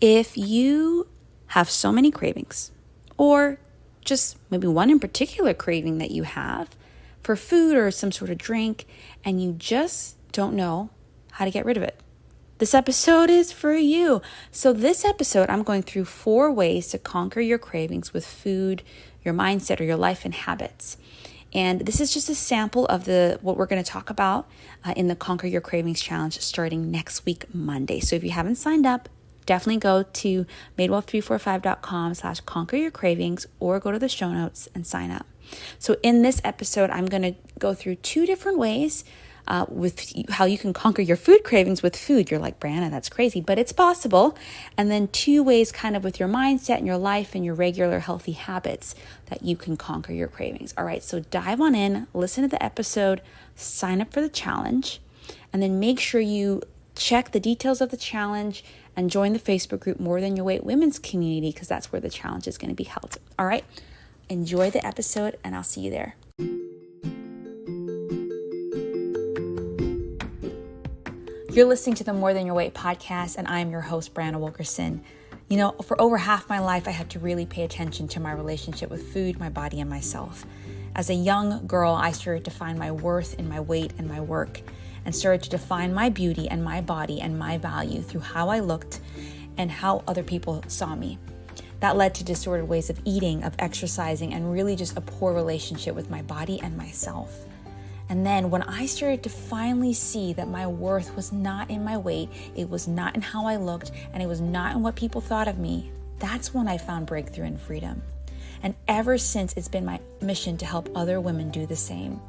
If you have so many cravings, or just maybe one in particular craving that you have for food or some sort of drink, and you just don't know how to get rid of it, this episode is for you. So this episode, I'm going through 4 ways to conquer your cravings with food, your mindset, or your life and habits. And this is just a sample of what we're going to talk about in the Conquer Your Cravings Challenge starting next week, Monday. So if you haven't signed up, definitely go to madewell345.com/conqueryourcravings or go to the show notes and sign up. So in this episode, I'm going to go through 2 different ways with how you can conquer your food cravings with food. You're like, Brianna, that's crazy, but it's possible. And then 2 ways kind of with your mindset and your life and your regular healthy habits that you can conquer your cravings. All right, so dive on in, listen to the episode, sign up for the challenge, and then make sure you check the details of the challenge and join the Facebook group More Than Your Weight Women's Community, because that's where the challenge is going to be held. All right, enjoy the episode and I'll see you there. You're listening to the More Than Your Weight podcast, and I'm your host, Brianna Wilkerson. You know, for over half my life, I had to really pay attention to my relationship with food, my body, and myself. As a young girl, I started to find my worth in my weight and my work, and started to define my beauty and my body and my value through how I looked and how other people saw me. That led to disordered ways of eating, of exercising, and really just a poor relationship with my body and myself. And then when I started to finally see that my worth was not in my weight, it was not in how I looked, and it was not in what people thought of me, that's when I found breakthrough and freedom. And ever since, it's been my mission to help other women do the same.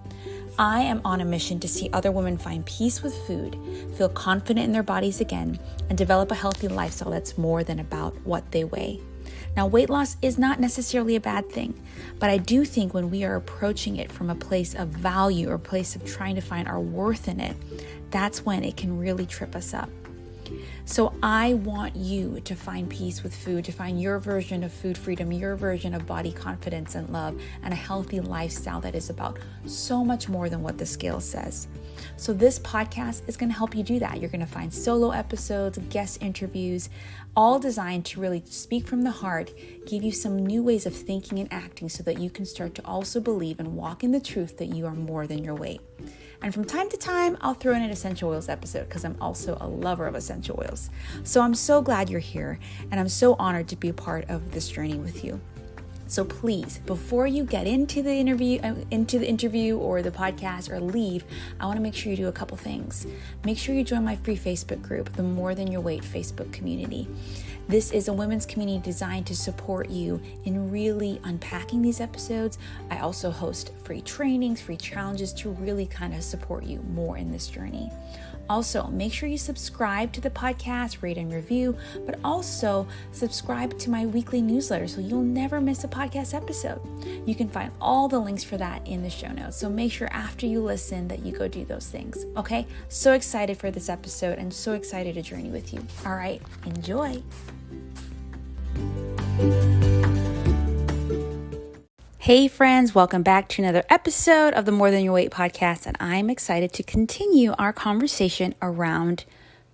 I am on a mission to see other women find peace with food, feel confident in their bodies again, and develop a healthy lifestyle that's more than about what they weigh. Now, weight loss is not necessarily a bad thing, but I do think when we are approaching it from a place of value or a place of trying to find our worth in it, that's when it can really trip us up. So I want you to find peace with food, to find your version of food freedom, your version of body confidence and love, and a healthy lifestyle that is about so much more than what the scale says. So this podcast is going to help you do that. You're going to find solo episodes, guest interviews, all designed to really speak from the heart, give you some new ways of thinking and acting so that you can start to also believe and walk in the truth that you are more than your weight. And from time to time, I'll throw in an essential oils episode because I'm also a lover of essential oils. So I'm so glad you're here, and I'm so honored to be a part of this journey with you. So please, before you get into the interview or the podcast or leave, I want to make sure you do a couple things. Make sure you join my free Facebook group, the More Than Your Weight Facebook community. This is a women's community designed to support you in really unpacking these episodes. I also host free trainings, free challenges to really kind of support you more in this journey. Also, make sure you subscribe to the podcast, rate and review, but also subscribe to my weekly newsletter so you'll never miss a podcast episode. You can find all the links for that in the show notes. So make sure after you listen that you go do those things. Okay? So excited for this episode and so excited to journey with you. All right, enjoy. Hey friends, welcome back to another episode of the More Than Your Weight podcast, and I'm excited to continue our conversation around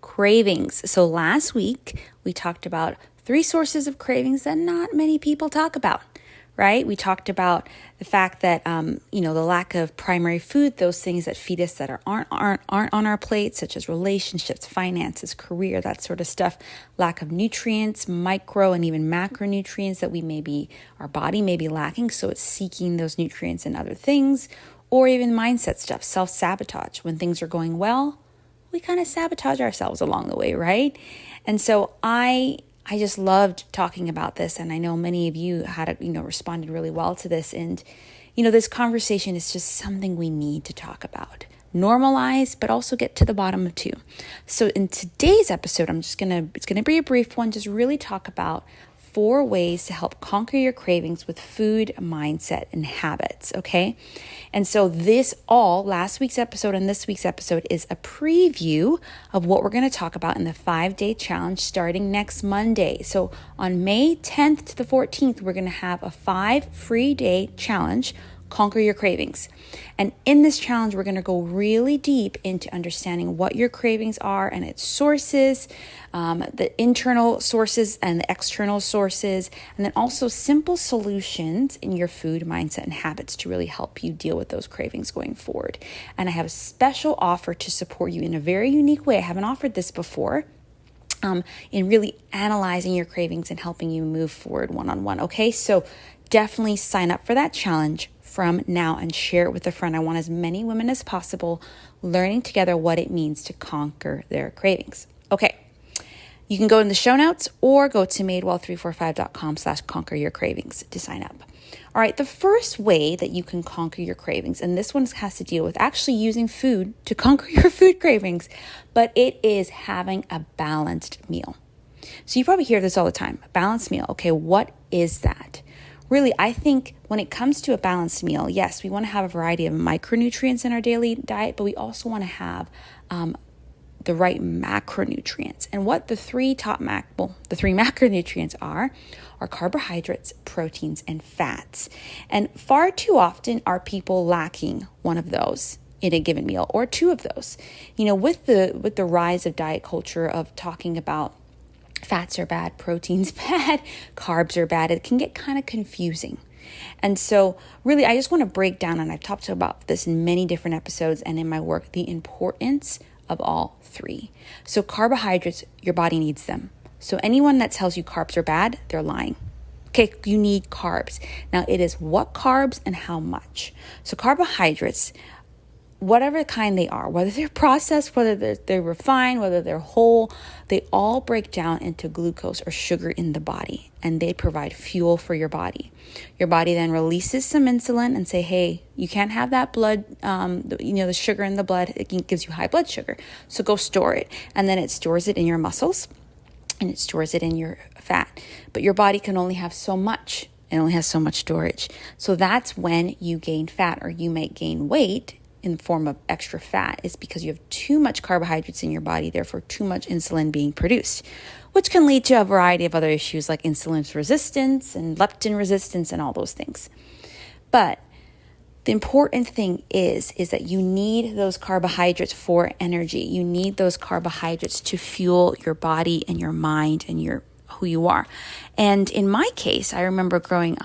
cravings. So last week, we talked about 3 sources of cravings that not many people talk about, right? We talked about the fact that, the lack of primary food, those things that feed us that aren't on our plate, such as relationships, finances, career, that sort of stuff, lack of nutrients, micro and even macronutrients that our body may be lacking. So it's seeking those nutrients in other things, or even mindset stuff, self-sabotage. When things are going well, we kind of sabotage ourselves along the way, right? And so I just loved talking about this, and I know many of you responded really well to this. And, this conversation is just something we need to talk about, normalize, but also get to the bottom of too. So in today's episode, it's going to be a brief one, just really talk about 4 ways to help conquer your cravings with food, mindset, and habits, okay? And so last week's episode and this week's episode is a preview of what we're going to talk about in the 5-day challenge starting next Monday. So on May 10th to the 14th, we're going to have a 5 free day challenge conquer your cravings. And in this challenge, we're going to go really deep into understanding what your cravings are and its sources, the internal sources and the external sources, and then also simple solutions in your food mindset and habits to really help you deal with those cravings going forward. And I have a special offer to support you in a very unique way. I haven't offered this before. In really analyzing your cravings and helping you move forward one-on-one. Okay, so definitely sign up for that challenge from now and share it with a friend. I want as many women as possible learning together what it means to conquer their cravings. Okay, you can go in the show notes or go to madewell345.com/conquer your cravings to sign up. All right, the first way that you can conquer your cravings, and this one has to deal with actually using food to conquer your food cravings, but it is having a balanced meal. So you probably hear this all the time, a balanced meal. Okay, what is that? Really, I think when it comes to a balanced meal, yes, we want to have a variety of micronutrients in our daily diet, but we also want to have the right macronutrients. And what the three macronutrients are carbohydrates, proteins, and fats. And far too often are people lacking one of those in a given meal or two of those. With the rise of diet culture of talking about fats are bad, proteins bad, carbs are bad, it can get kind of confusing. And so really, I just want to break down, and I've talked about this in many different episodes and in my work, the importance of all three. So carbohydrates, your body needs them. So anyone that tells you carbs are bad, they're lying. Okay, you need carbs. Now it is what carbs and how much. So carbohydrates, whatever kind they are, whether they're processed, whether they're refined, whether they're whole, they all break down into glucose or sugar in the body, and they provide fuel for your body. Your body then releases some insulin and say, hey, you can't have that blood, the sugar in the blood, it gives you high blood sugar. So go store it. And then it stores it in your muscles and it stores it in your fat. But your body can only have so much. It only has so much storage. So that's when you gain fat, or you may gain weight in the form of extra fat. Is because you have too much carbohydrates in your body, therefore too much insulin being produced, which can lead to a variety of other issues like insulin resistance and leptin resistance and all those things. But the important thing is that you need those carbohydrates for energy. You need those carbohydrates to fuel your body and your mind and who you are. And in my case, I remember doing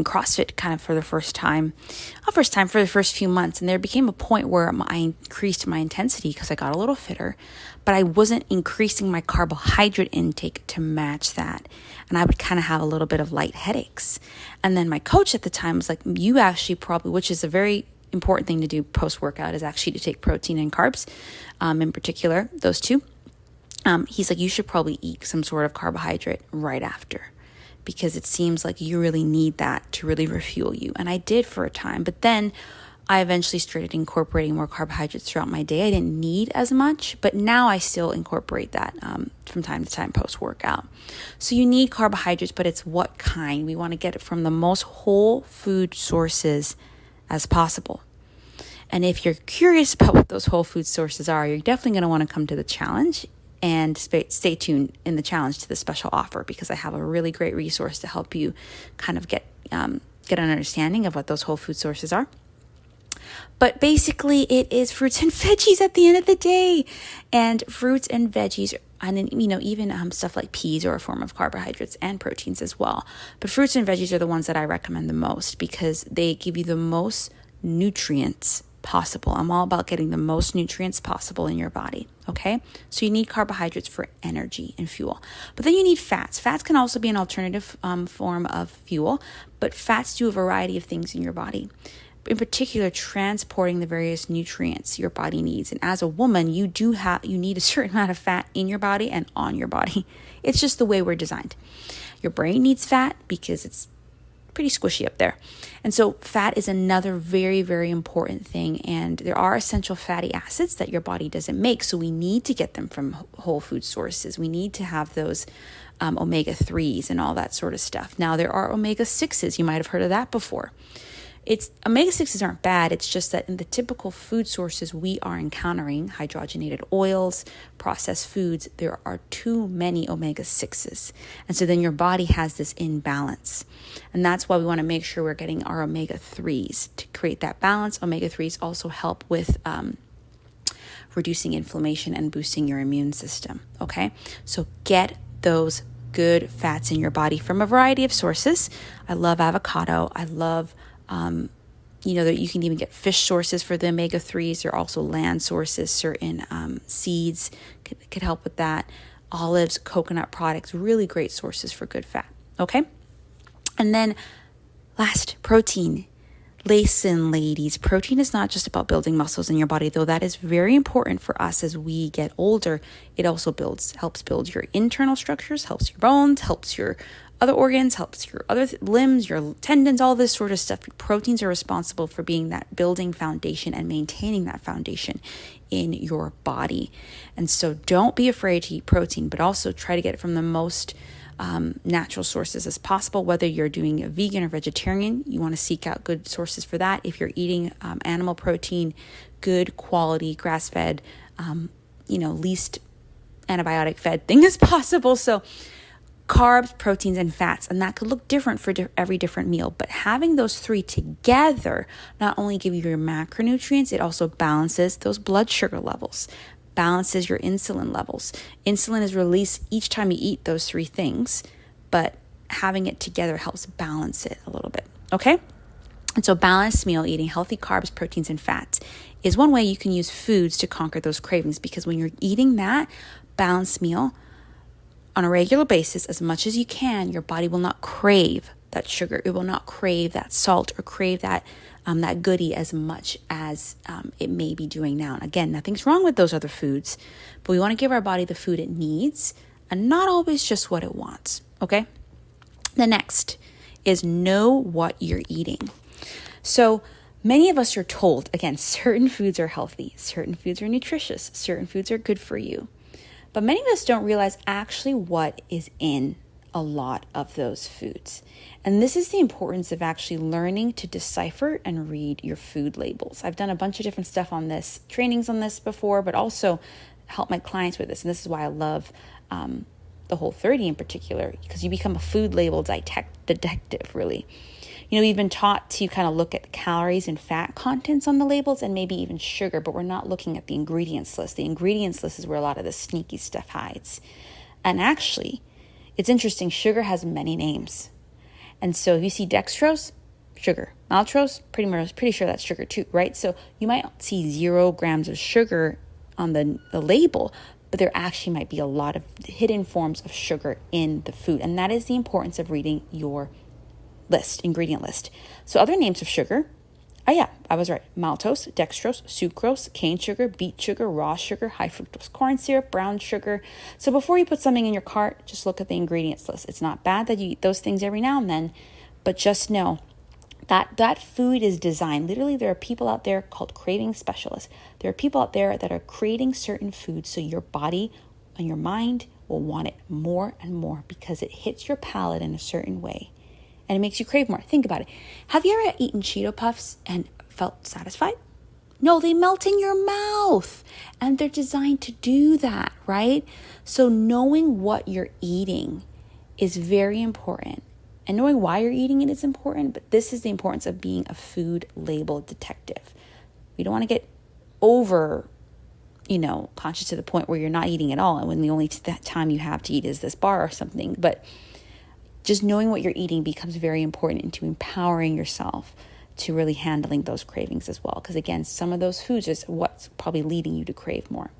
CrossFit kind of for the first time for the first few months. And there became a point where I increased my intensity because I got a little fitter, but I wasn't increasing my carbohydrate intake to match that. And I would kind of have a little bit of light headaches. And then my coach at the time was like, you actually probably, which is a very important thing to do post-workout, is actually to take protein and carbs, in particular, those two. He's like, you should probably eat some sort of carbohydrate right after, because it seems like you really need that to really refuel you. And I did for a time, but then I eventually started incorporating more carbohydrates throughout my day. I didn't need as much, but now I still incorporate that from time to time post-workout. So you need carbohydrates, but it's what kind. We want to get it from the most whole food sources as possible. And if you're curious about what those whole food sources are, you're definitely going to want to come to the challenge. And stay tuned in the challenge to the special offer, because I have a really great resource to help you kind of get an understanding of what those whole food sources are. But basically, it is fruits and veggies at the end of the day. And fruits and veggies, and then, even stuff like peas are a form of carbohydrates and proteins as well. But fruits and veggies are the ones that I recommend the most because they give you the most nutrients possible. I'm all about getting the most nutrients possible in your body. Okay. So you need carbohydrates for energy and fuel, but then you need fats. Fats can also be an alternative form of fuel, but fats do a variety of things in your body, in particular, transporting the various nutrients your body needs. And as a woman, you need a certain amount of fat in your body and on your body. It's just the way we're designed. Your brain needs fat because it's pretty squishy up there. And so fat is another very, very important thing. And there are essential fatty acids that your body doesn't make. So we need to get them from whole food sources. We need to have those omega-3s and all that sort of stuff. Now, there are omega-6s. You might have heard of that before. omega-6s aren't bad. It's just that in the typical food sources we are encountering, hydrogenated oils, processed foods, there are too many omega-6s. And so then your body has this imbalance. And that's why we want to make sure we're getting our omega-3s to create that balance. Omega-3s also help with reducing inflammation and boosting your immune system. Okay, so get those good fats in your body from a variety of sources. I love avocado. I love, that you can even get fish sources for the omega-3s. There are also land sources. Certain seeds could help with that. Olives, coconut products, really great sources for good fat. Okay, and then last, protein. Listen, ladies, protein is not just about building muscles in your body, though that is very important for us as we get older. It also helps build your internal structures, helps your bones, helps your other organs, helps your other limbs, your tendons, all this sort of stuff. Proteins are responsible for being that building foundation and maintaining that foundation in your body. And so don't be afraid to eat protein, but also try to get it from the most natural sources as possible. Whether you're doing a vegan or vegetarian, you want to seek out good sources for that. If you're eating animal protein, good quality grass-fed, least antibiotic fed thing as possible. So carbs, proteins, and fats, and that could look different for every different meal. But having those three together not only give you your macronutrients, it also balances those blood sugar levels, balances your insulin levels. Insulin is released each time you eat those three things, but having it together helps balance it a little bit, okay? And so balanced meal, eating healthy carbs, proteins, and fats is one way you can use foods to conquer those cravings, because when you're eating that balanced meal on a regular basis, as much as you can, your body will not crave that sugar. It will not crave that salt or crave that goodie as much as it may be doing now. And again, nothing's wrong with those other foods, but we want to give our body the food it needs and not always just what it wants, okay? The next is know what you're eating. So many of us are told, again, certain foods are healthy, certain foods are nutritious, certain foods are good for you. But many of us don't realize actually what is in a lot of those foods. And this is the importance of actually learning to decipher and read your food labels. I've done a bunch of different stuff on this, trainings on this before, but also help my clients with this. And this is why I love the Whole30 in particular, because you become a food label detective, really. We've been taught to kind of look at calories and fat contents on the labels and maybe even sugar, but we're not looking at the ingredients list. The ingredients list is where a lot of the sneaky stuff hides. And actually, it's interesting, sugar has many names. And so if you see dextrose, sugar. Maltose, pretty sure that's sugar too, right? So you might see 0 grams of sugar on the label, but there actually might be a lot of hidden forms of sugar in the food. And that is the importance of reading your ingredient list. So other names of sugar, I was right. Maltose, dextrose, sucrose, cane sugar, beet sugar, raw sugar, high fructose corn syrup, brown sugar. So before you put something in your cart, just look at the ingredients list. It's not bad that you eat those things every now and then, but just know that food is designed. Literally, there are people out there called craving specialists. There are people out there that are creating certain foods so your body and your mind will want it more and more because it hits your palate in a certain way. And it makes you crave more. Think about it. Have you ever eaten Cheeto Puffs and felt satisfied? No, they melt in your mouth. And they're designed to do that, right? So knowing what you're eating is very important. And knowing why you're eating it is important. But this is the importance of being a food label detective. We don't want to get over, conscious to the point where you're not eating at all. And when the only time you have to eat is this bar or something. But just knowing what you're eating becomes very important into empowering yourself to really handling those cravings as well. Because again, some of those foods is what's probably leading you to crave more.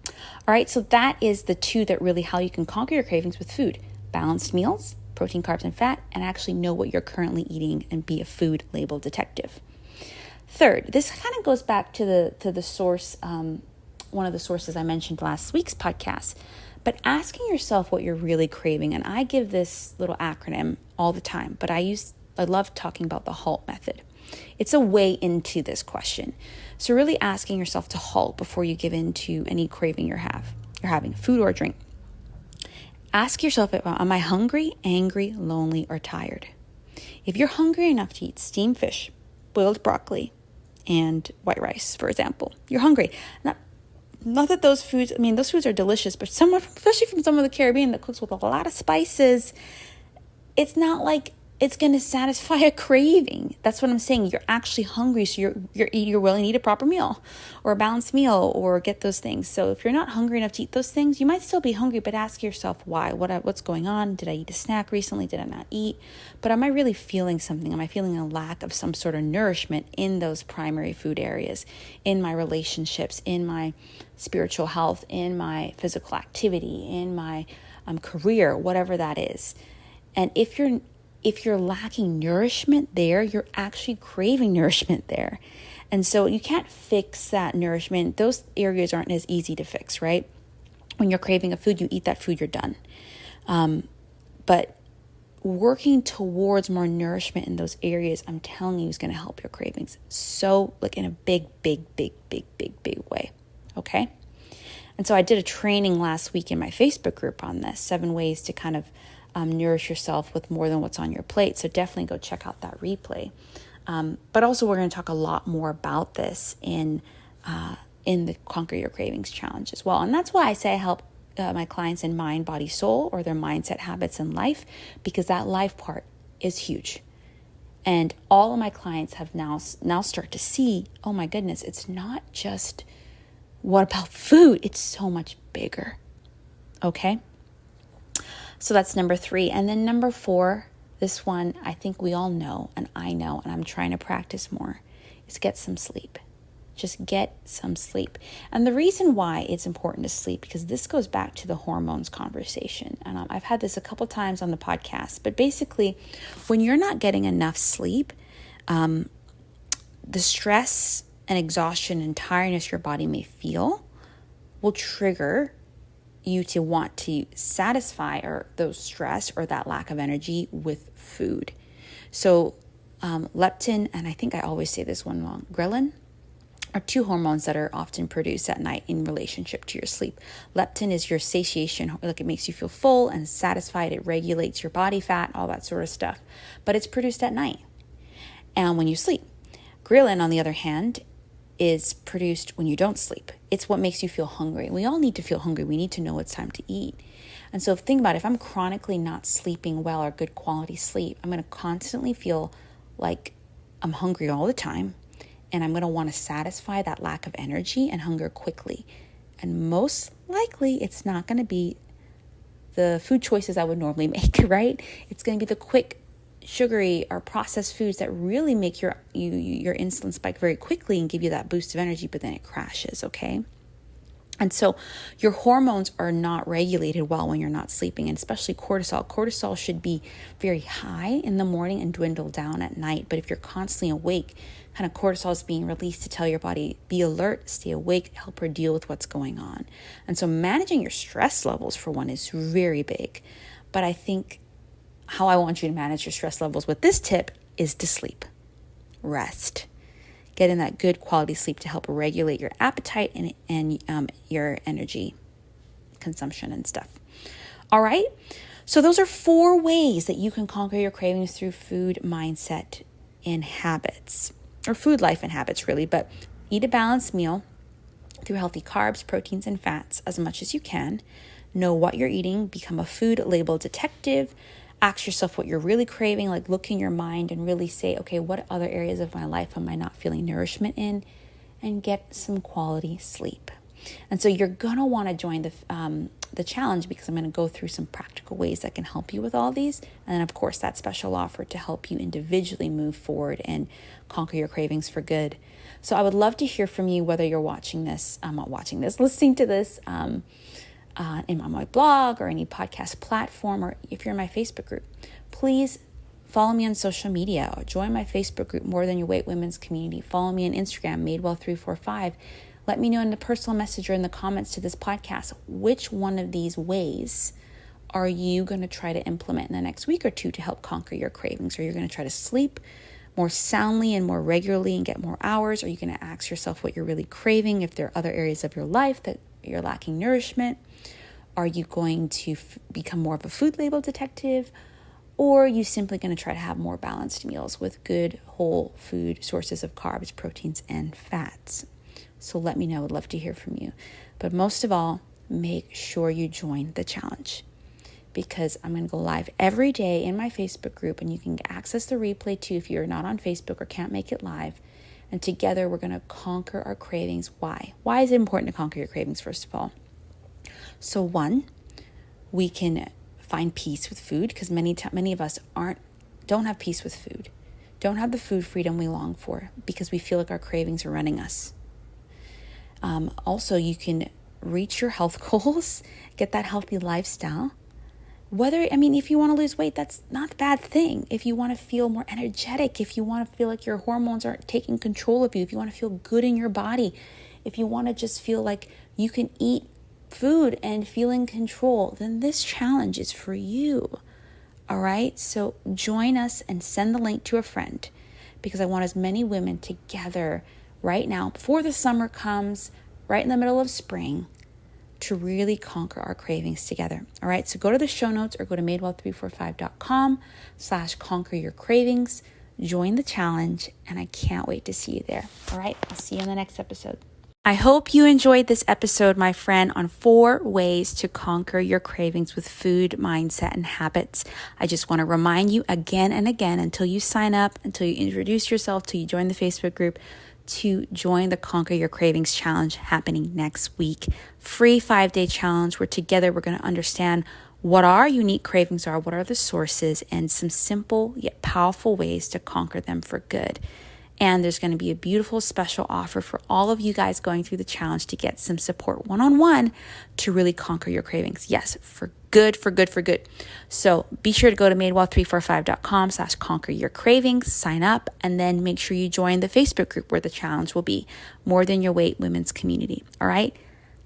All right, so that is the two that really how you can conquer your cravings with food. Balanced meals, protein, carbs, and fat, and actually know what you're currently eating and be a food label detective. Third, this kind of goes back to the source, one of the sources I mentioned last week's podcast. But asking yourself what you're really craving, and I give this little acronym all the time, but I love talking about the HALT method. It's a way into this question. So really asking yourself to halt before you give in to any craving you're having, food or drink. Ask yourself, am I hungry, angry, lonely, or tired? If you're hungry enough to eat steamed fish, boiled broccoli and white rice, for example. You're hungry. Not that those foods, those foods are delicious, but someone, especially from some of the Caribbean that cooks with a lot of spices, it's not like it's going to satisfy a craving. That's what I'm saying. You're actually hungry, so you're willing to eat a proper meal or a balanced meal or get those things. So if you're not hungry enough to eat those things, you might still be hungry, but ask yourself why. What's going on? Did I eat a snack recently? Did I not eat? But am I really feeling something? Am I feeling a lack of some sort of nourishment in those primary food areas, in my relationships, in my spiritual health, in my physical activity, in my career, whatever that is? And if you're lacking nourishment there, you're actually craving nourishment there. And so you can't fix that nourishment. Those areas aren't as easy to fix, right? When you're craving a food, you eat that food, you're done. But working towards more nourishment in those areas, I'm telling you, is going to help your cravings. So like in a big way. Okay? And so I did a training last week in my Facebook group on this, 7 ways to kind of nourish yourself with more than what's on your plate. So definitely go check out that replay. But also we're going to talk a lot more about this in the Conquer Your Cravings Challenge as well. And that's why I say I help my clients in mind, body, soul, or their mindset, habits, and life, because that life part is huge. And all of my clients have now start to see, oh my goodness, it's not just what about food? It's so much bigger. Okay? So that's number 3. And then number 4, this one I think we all know, and I know, and I'm trying to practice more, is get some sleep. Just get some sleep. And the reason why it's important to sleep, because this goes back to the hormones conversation. And I've had this a couple times on the podcast, but basically when you're not getting enough sleep, the stress and exhaustion and tiredness your body may feel will trigger you to want to satisfy those stress or that lack of energy with food. So leptin, and I think I always say this one wrong, ghrelin, are 2 hormones that are often produced at night in relationship to your sleep. Leptin is your satiation, like it makes you feel full and satisfied. It regulates your body fat, all that sort of stuff. But it's produced at night and when you sleep. Ghrelin, on the other hand, is produced when you don't sleep. It's what makes you feel hungry. We all need to feel hungry. We need to know it's time to eat. And so think about it. If I'm chronically not sleeping well or good quality sleep, I'm going to constantly feel like I'm hungry all the time. And I'm going to want to satisfy that lack of energy and hunger quickly. And most likely, it's not going to be the food choices I would normally make, right? It's going to be the quick, sugary or processed foods that really make your insulin spike very quickly and give you that boost of energy, but then it crashes, okay? And so your hormones are not regulated well when you're not sleeping, and especially cortisol. Cortisol should be very high in the morning and dwindle down at night. But if you're constantly awake, kind of cortisol is being released to tell your body, be alert, stay awake, help her deal with what's going on. And so managing your stress levels, for one, is very big. But I think how I want you to manage your stress levels with this tip is to sleep, rest. Get in that good quality sleep to help regulate your appetite and your energy consumption and stuff. All right. So those are 4 ways that you can conquer your cravings through food, mindset, and habits, or food, life, and habits, really. But eat a balanced meal through healthy carbs, proteins, and fats as much as you can. Know what you're eating. Become a food label detective. Ask yourself what you're really craving, like look in your mind and really say, okay, what other areas of my life am I not feeling nourishment in? And get some quality sleep. And so you're going to want to join the challenge, because I'm going to go through some practical ways that can help you with all these. And then, of course, that special offer to help you individually move forward and conquer your cravings for good. So I would love to hear from you, whether you're listening to this, on my blog or any podcast platform, or if you're in my Facebook group. Please follow me on social media or join my Facebook group, More Than Your Weight Women's Community. Follow me on Instagram, Madewell345. Let me know in the personal message or in the comments to this podcast, which one of these ways are you going to try to implement in the next week or 2 to help conquer your cravings? Are you going to try to sleep more soundly and more regularly and get more hours? Are you going to ask yourself what you're really craving, if there are other areas of your life that you're lacking nourishment? Are you going to become more of a food label detective? or you simply going to try to have more balanced meals with good whole food sources of carbs, proteins, and fats. So let me know. I would love to hear from you. But most of all, make sure you join the challenge, because I'm going to go live every day in my Facebook group, and you can access the replay too if you're not on Facebook or can't make it live. And together we're going to conquer our cravings. Why? Why is it important to conquer your cravings, first of all? So one, we can find peace with food, because many of us don't have peace with food, don't have the food freedom we long for, because we feel like our cravings are running us. Also, you can reach your health goals, get that healthy lifestyle. If you want to lose weight, that's not a bad thing. If you want to feel more energetic, if you want to feel like your hormones aren't taking control of you, if you want to feel good in your body, if you want to just feel like you can eat food and feel in control, then this challenge is for you. All right? So join us and send the link to a friend, because I want as many women together right now before the summer comes, right in the middle of spring, to really conquer our cravings together. All right, so go to the show notes or go to madewell345.com/conquer your cravings. Join the challenge, and I can't wait to see you there. All right, I'll see you in the next episode. I hope you enjoyed this episode, my friend, on 4 ways to conquer your cravings with food, mindset, and habits. I just want to remind you again and again, until you sign up, until you introduce yourself, till you join the Facebook group, to join the Conquer Your Cravings Challenge happening next week. Free 5-day challenge where together we're going to understand what our unique cravings are, what are the sources, and some simple yet powerful ways to conquer them for good. And there's going to be a beautiful special offer for all of you guys going through the challenge to get some support one-on-one to really conquer your cravings. Yes, for good. So be sure to go to madewell345.com/conquer your cravings, sign up, and then make sure you join the Facebook group where the challenge will be, More Than Your Weight Women's Community. All right?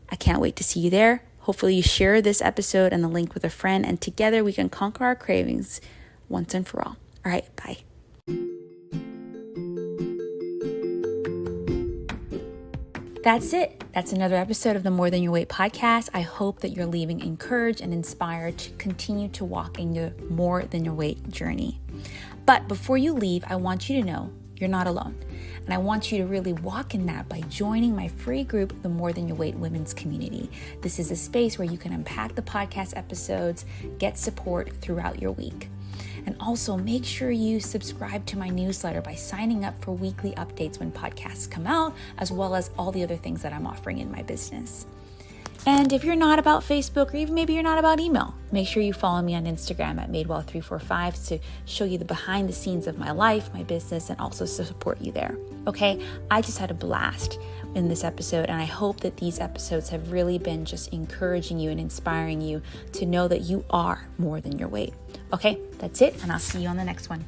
I can't wait to see you there. Hopefully you share this episode and the link with a friend, and together we can conquer our cravings once and for all. All right, bye. That's it. That's another episode of the More Than Your Weight podcast. I hope that you're leaving encouraged and inspired to continue to walk in your More Than Your Weight journey. But before you leave, I want you to know you're not alone. And I want you to really walk in that by joining my free group, the More Than Your Weight Women's Community. This is a space where you can unpack the podcast episodes, get support throughout your week. And also make sure you subscribe to my newsletter by signing up for weekly updates when podcasts come out, as well as all the other things that I'm offering in my business. And if you're not about Facebook, or even maybe you're not about email, make sure you follow me on Instagram at madewell345 to show you the behind the scenes of my life, my business, and also to support you there. Okay, I just had a blast in this episode, and I hope that these episodes have really been just encouraging you and inspiring you to know that you are more than your weight. Okay, that's it, and I'll see you on the next one.